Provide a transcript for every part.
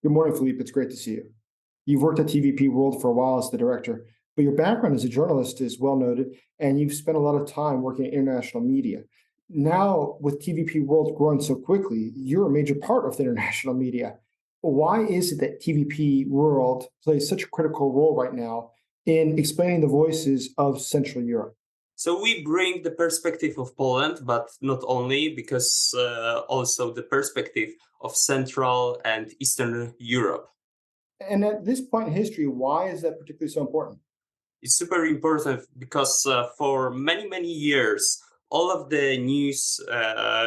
Good morning, Philippe. It's great to see you. You've worked at TVP World for a while as the director, but your background as a journalist is well noted, and you've spent a lot of time working in international media. Now, with TVP World growing so quickly, you're a major part of the international media. Why is it that TVP World plays such a critical role right now in explaining the voices of Central Europe? So we bring the perspective of Poland, but not only, because also the perspective of Central and Eastern Europe. And at this point in history, why is that particularly so important? It's super important because for many, many years, all of the news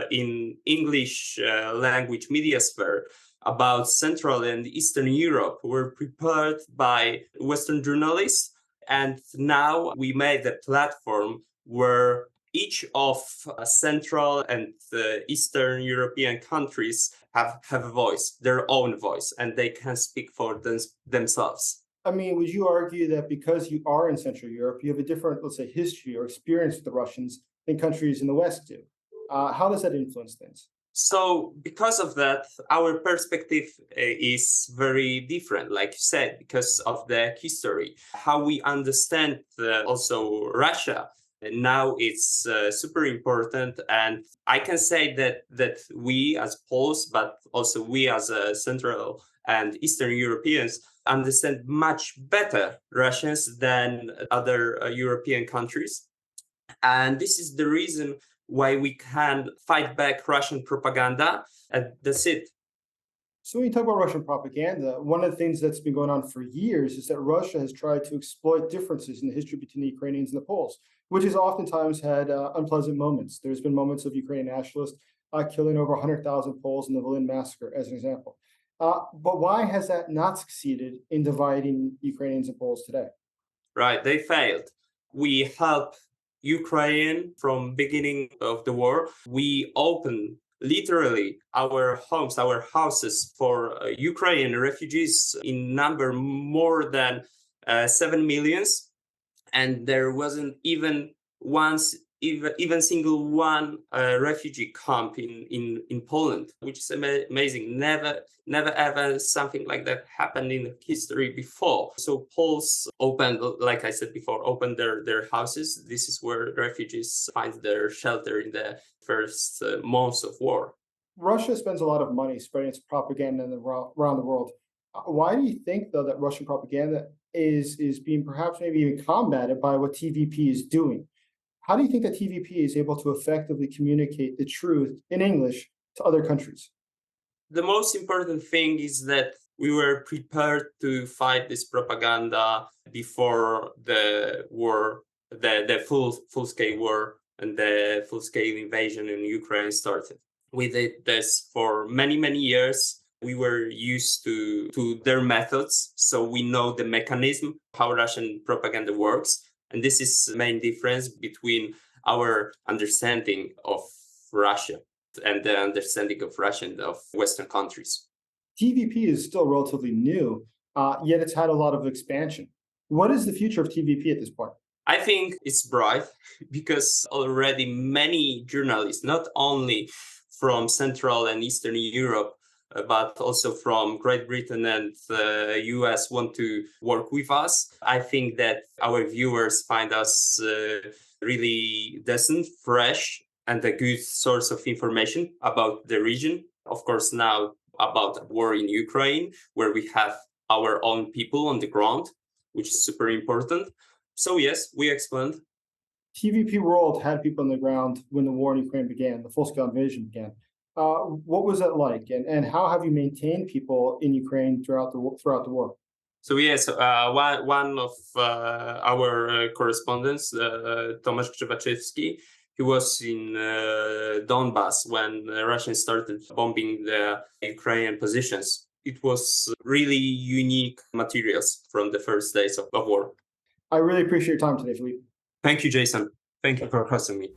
in English language media sphere about Central and Eastern Europe were prepared by Western journalists. And now we made a platform where each of Central and Eastern European countries have a voice, their own voice, and they can speak for themselves. I mean, would you argue that because you are in Central Europe, you have a different, let's say, history or experience with the Russians than countries in the West do? How does that influence things? So, because of that, our perspective is very different, like you said, because of the history, how we understand also Russia. And now it's super important, and I can say that we as Poles, but also we as Central and Eastern Europeans, understand much better Russians than other European countries. And this is the reason why we can fight back Russian propaganda. And that's it. So when you talk about Russian propaganda, one of the things that's been going on for years is that Russia has tried to exploit differences in the history between the Ukrainians and the Poles, which has oftentimes had unpleasant moments. There's been moments of Ukrainian nationalists killing over 100,000 Poles in the Volyn massacre, as an example. But why has that not succeeded in dividing Ukrainians and Poles today? Right, they failed. We help Ukraine from beginning of the war. We open literally our homes, our houses for Ukrainian refugees in number more than 7 millions, and there wasn't even single one refugee camp in Poland, which is amazing. Never ever something like that happened in history before. So Poles opened, like I said before, opened their houses. This is where refugees find their shelter in the first months of war. Russia spends a lot of money spreading its propaganda around the world. Why do you think, though, that Russian propaganda is being perhaps maybe even combated by what TVP is doing? How do you think that TVP is able to effectively communicate the truth in English to other countries? The most important thing is that we were prepared to fight this propaganda before the war, the full scale war and the full scale invasion in Ukraine started. We did this for many years. We were used to their methods, so we know the mechanism, how Russian propaganda works. And this is the main difference between our understanding of Russia and the understanding of Russia and of Western countries. TVP is still relatively new, yet it's had a lot of expansion. What is the future of TVP at this point? I think it's bright because already many journalists, not only from Central and Eastern Europe, but also from Great Britain and the US want to work with us. I think that our viewers find us really decent, fresh, and a good source of information about the region. Of course, now about war in Ukraine, where we have our own people on the ground, which is super important. So yes, we explained. TVP World had people on the ground when the war in Ukraine began, the full-scale invasion began. What was that like, and how have you maintained people in Ukraine throughout the war? So yes, one of our correspondents, Tomasz Krzywaczewski, he was in Donbas when the Russians started bombing the Ukrainian positions. It was really unique materials from the first days of war. I really appreciate your time today, Philippe. Thank you, Jason. Thank you for hosting me.